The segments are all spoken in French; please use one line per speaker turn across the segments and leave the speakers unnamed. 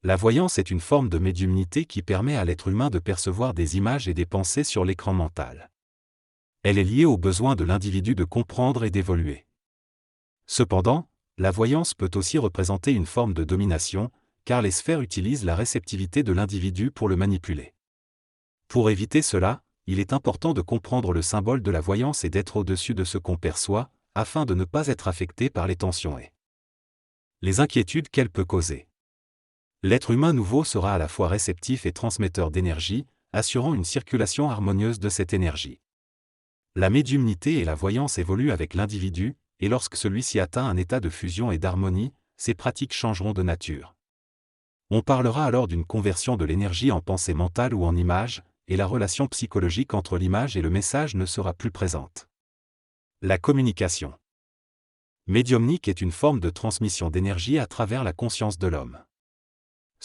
La voyance est une forme de médiumnité qui permet à l'être humain de percevoir des images et des pensées sur l'écran mental. Elle est liée au besoin de l'individu de comprendre et d'évoluer. Cependant, la voyance peut aussi représenter une forme de domination, car les sphères utilisent la réceptivité de l'individu pour le manipuler. Pour éviter cela, il est important de comprendre le symbole de la voyance et d'être au-dessus de ce qu'on perçoit, afin de ne pas être affecté par les tensions et les inquiétudes qu'elle peut causer. L'être humain nouveau sera à la fois réceptif et transmetteur d'énergie, assurant une circulation harmonieuse de cette énergie. La médiumnité et la voyance évoluent avec l'individu, et lorsque celui-ci atteint un état de fusion et d'harmonie, ses pratiques changeront de nature. On parlera alors d'une conversion de l'énergie en pensée mentale ou en image, et la relation psychologique entre l'image et le message ne sera plus présente. La communication médiumnique est une forme de transmission d'énergie à travers la conscience de l'homme.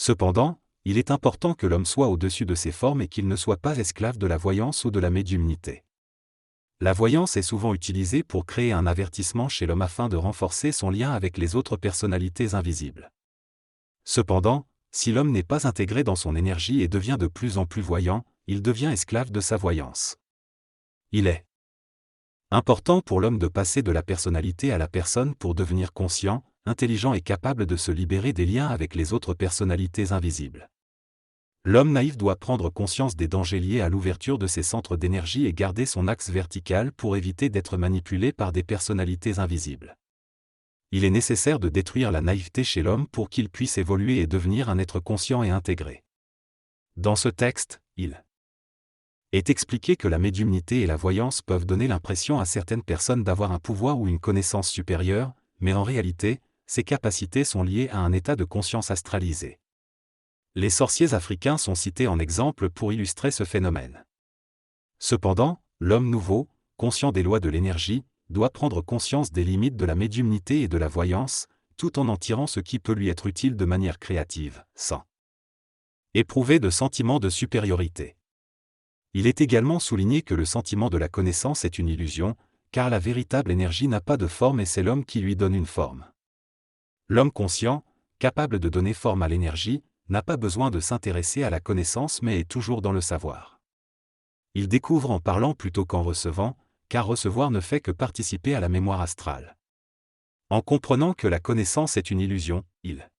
Cependant, il est important que l'homme soit au-dessus de ces formes et qu'il ne soit pas esclave de la voyance ou de la médiumnité. La voyance est souvent utilisée pour créer un avertissement chez l'homme afin de renforcer son lien avec les autres personnalités invisibles. Cependant, si l'homme n'est pas intégré dans son énergie et devient de plus en plus voyant, il devient esclave de sa voyance. Il est important pour l'homme de passer de la personnalité à la personne pour devenir conscient, intelligent et capable de se libérer des liens avec les autres personnalités invisibles. L'homme naïf doit prendre conscience des dangers liés à l'ouverture de ses centres d'énergie et garder son axe vertical pour éviter d'être manipulé par des personnalités invisibles. Il est nécessaire de détruire la naïveté chez l'homme pour qu'il puisse évoluer et devenir un être conscient et intégré. Dans ce texte, il est expliqué que la médiumnité et la voyance peuvent donner l'impression à certaines personnes d'avoir un pouvoir ou une connaissance supérieure, mais en réalité, ces capacités sont liées à un état de conscience astralisé. Les sorciers africains sont cités en exemple pour illustrer ce phénomène. Cependant, l'homme nouveau, conscient des lois de l'énergie, doit prendre conscience des limites de la médiumnité et de la voyance, tout en tirant ce qui peut lui être utile de manière créative, sans éprouver de sentiment de supériorité. Il est également souligné que le sentiment de la connaissance est une illusion, car la véritable énergie n'a pas de forme et c'est l'homme qui lui donne une forme. L'homme conscient, capable de donner forme à l'énergie, n'a pas besoin de s'intéresser à la connaissance mais est toujours dans le savoir. Il découvre en parlant plutôt qu'en recevant, car recevoir ne fait que participer à la mémoire astrale. En comprenant que la connaissance est une illusion, il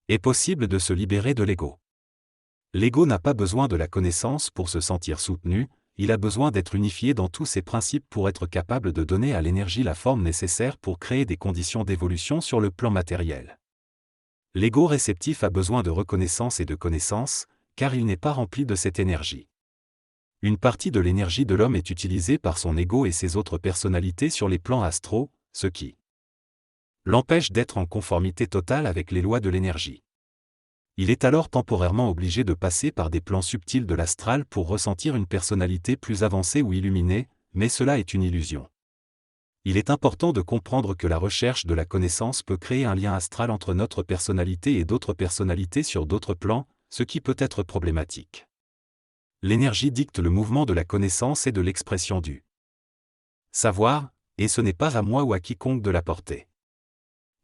est possible de se libérer de l'ego. L'ego n'a pas besoin de la connaissance pour se sentir soutenu, il a besoin d'être unifié dans tous ses principes pour être capable de donner à l'énergie la forme nécessaire pour créer des conditions d'évolution sur le plan matériel. L'ego réceptif a besoin de reconnaissance et de connaissance, car il n'est pas rempli de cette énergie. Une partie de l'énergie de l'homme est utilisée par son ego et ses autres personnalités sur les plans astraux, ce qui l'empêche d'être en conformité totale avec les lois de l'énergie. Il est alors temporairement obligé de passer par des plans subtils de l'astral pour ressentir une personnalité plus avancée ou illuminée, mais cela est une illusion. Il est important de comprendre que la recherche de la connaissance peut créer un lien astral entre notre personnalité et d'autres personnalités sur d'autres plans, ce qui peut être problématique. L'énergie dicte le mouvement de la connaissance et de l'expression du savoir, et ce n'est pas à moi ou à quiconque de l'apporter.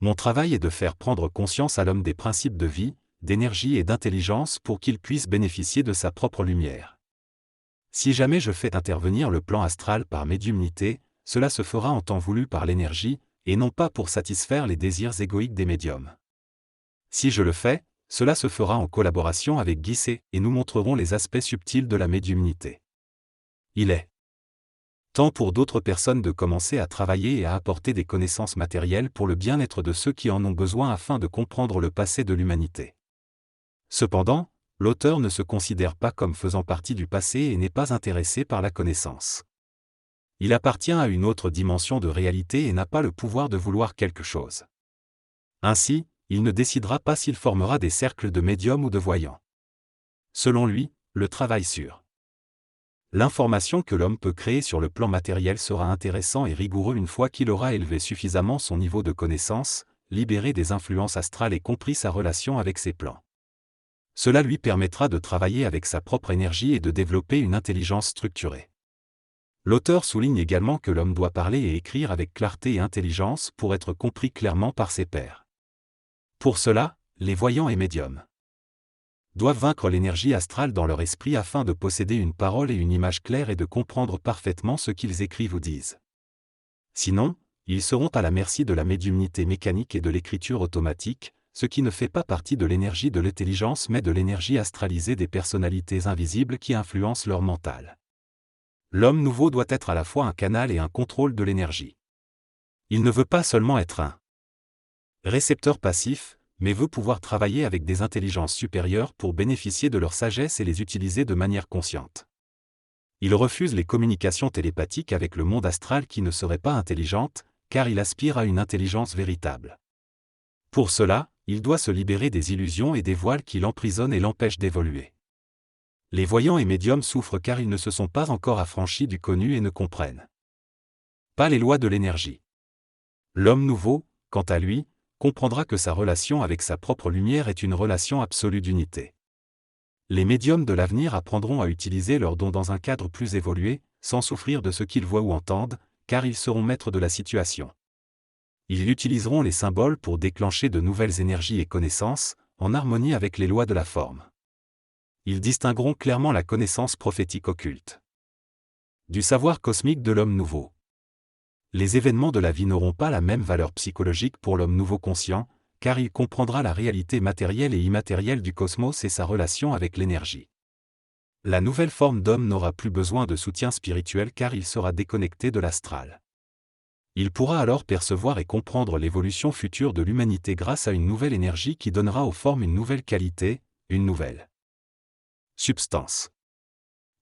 Mon travail est de faire prendre conscience à l'homme des principes de vie, d'énergie et d'intelligence pour qu'il puisse bénéficier de sa propre lumière. Si jamais je fais intervenir le plan astral par médiumnité, cela se fera en temps voulu par l'énergie, et non pas pour satisfaire les désirs égoïques des médiums. Si je le fais, cela se fera en collaboration avec Guissé, et nous montrerons les aspects subtils de la médiumnité. Il est temps pour d'autres personnes de commencer à travailler et à apporter des connaissances matérielles pour le bien-être de ceux qui en ont besoin afin de comprendre le passé de l'humanité. Cependant, l'auteur ne se considère pas comme faisant partie du passé et n'est pas intéressé par la connaissance. Il appartient à une autre dimension de réalité et n'a pas le pouvoir de vouloir quelque chose. Ainsi, il ne décidera pas s'il formera des cercles de médiums ou de voyants. Selon lui, le travail sur l'information que l'homme peut créer sur le plan matériel sera intéressant et rigoureux une fois qu'il aura élevé suffisamment son niveau de connaissance, libéré des influences astrales et compris sa relation avec ces plans. Cela lui permettra de travailler avec sa propre énergie et de développer une intelligence structurée. L'auteur souligne également que l'homme doit parler et écrire avec clarté et intelligence pour être compris clairement par ses pairs. Pour cela, les voyants et médiums doivent vaincre l'énergie astrale dans leur esprit afin de posséder une parole et une image claire et de comprendre parfaitement ce qu'ils écrivent ou disent. Sinon, ils seront à la merci de la médiumnité mécanique et de l'écriture automatique, ce qui ne fait pas partie de l'énergie de l'intelligence mais de l'énergie astralisée des personnalités invisibles qui influencent leur mental. L'homme nouveau doit être à la fois un canal et un contrôle de l'énergie. Il ne veut pas seulement être un récepteur passif, mais veut pouvoir travailler avec des intelligences supérieures pour bénéficier de leur sagesse et les utiliser de manière consciente. Il refuse les communications télépathiques avec le monde astral qui ne serait pas intelligente, car il aspire à une intelligence véritable. Pour cela, il doit se libérer des illusions et des voiles qui l'emprisonnent et l'empêchent d'évoluer. Les voyants et médiums souffrent car ils ne se sont pas encore affranchis du connu et ne comprennent pas les lois de l'énergie. L'homme nouveau, quant à lui, comprendra que sa relation avec sa propre lumière est une relation absolue d'unité. Les médiums de l'avenir apprendront à utiliser leurs dons dans un cadre plus évolué, sans souffrir de ce qu'ils voient ou entendent, car ils seront maîtres de la situation. Ils utiliseront les symboles pour déclencher de nouvelles énergies et connaissances, en harmonie avec les lois de la forme. Ils distingueront clairement la connaissance prophétique occulte du savoir cosmique de l'homme nouveau. Les événements de la vie n'auront pas la même valeur psychologique pour l'homme nouveau conscient, car il comprendra la réalité matérielle et immatérielle du cosmos et sa relation avec l'énergie. La nouvelle forme d'homme n'aura plus besoin de soutien spirituel car il sera déconnecté de l'astral. Il pourra alors percevoir et comprendre l'évolution future de l'humanité grâce à une nouvelle énergie qui donnera aux formes une nouvelle qualité, une nouvelle substance.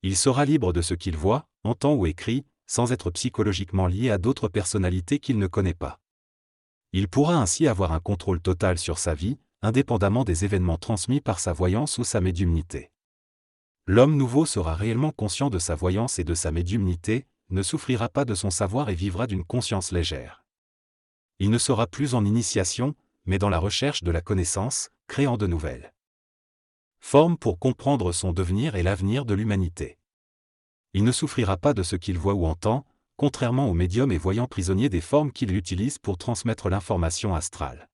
Il sera libre de ce qu'il voit, entend ou écrit, sans être psychologiquement lié à d'autres personnalités qu'il ne connaît pas. Il pourra ainsi avoir un contrôle total sur sa vie, indépendamment des événements transmis par sa voyance ou sa médiumnité. L'homme nouveau sera réellement conscient de sa voyance et de sa médiumnité, ne souffrira pas de son savoir et vivra d'une conscience légère. Il ne sera plus en initiation, mais dans la recherche de la connaissance, créant de nouvelles formes pour comprendre son devenir et l'avenir de l'humanité. Il ne souffrira pas de ce qu'il voit ou entend, contrairement aux médiums et voyants prisonniers des formes qu'il utilise pour transmettre l'information astrale.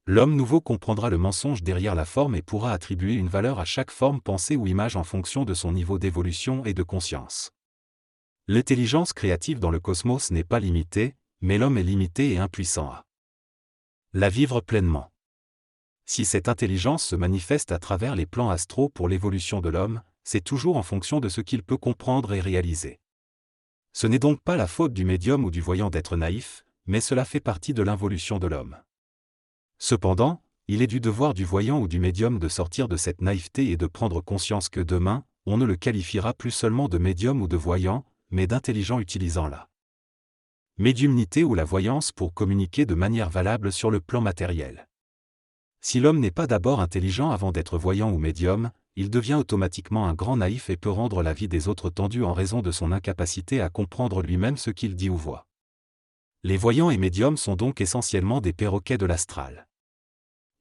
L'homme nouveau comprendra le mensonge derrière la forme et pourra attribuer une valeur à chaque forme, pensée ou image en fonction de son niveau d'évolution et de conscience. L'intelligence créative dans le cosmos n'est pas limitée, mais l'homme est limité et impuissant à la vivre pleinement. Si cette intelligence se manifeste à travers les plans astraux pour l'évolution de l'homme, c'est toujours en fonction de ce qu'il peut comprendre et réaliser. Ce n'est donc pas la faute du médium ou du voyant d'être naïf, mais cela fait partie de l'involution de l'homme. Cependant, il est du devoir du voyant ou du médium de sortir de cette naïveté et de prendre conscience que demain, on ne le qualifiera plus seulement de médium ou de voyant, mais d'intelligent utilisant la médiumnité ou la voyance pour communiquer de manière valable sur le plan matériel. Si l'homme n'est pas d'abord intelligent avant d'être voyant ou médium, il devient automatiquement un grand naïf et peut rendre la vie des autres tendue en raison de son incapacité à comprendre lui-même ce qu'il dit ou voit. Les voyants et médiums sont donc essentiellement des perroquets de l'astral.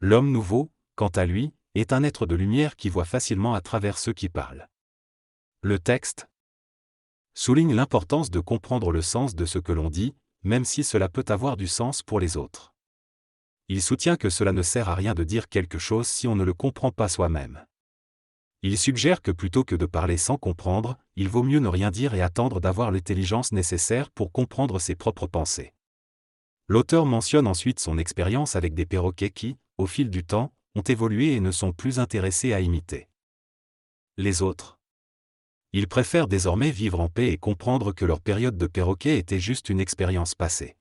L'homme nouveau, quant à lui, est un être de lumière qui voit facilement à travers ceux qui parlent. Le texte souligne l'importance de comprendre le sens de ce que l'on dit, même si cela peut avoir du sens pour les autres. Il soutient que cela ne sert à rien de dire quelque chose si on ne le comprend pas soi-même. Il suggère que plutôt que de parler sans comprendre, il vaut mieux ne rien dire et attendre d'avoir l'intelligence nécessaire pour comprendre ses propres pensées. L'auteur mentionne ensuite son expérience avec des perroquets qui, au fil du temps, ont évolué et ne sont plus intéressés à imiter les autres. Ils préfèrent désormais vivre en paix et comprendre que leur période de perroquet était juste une expérience passée.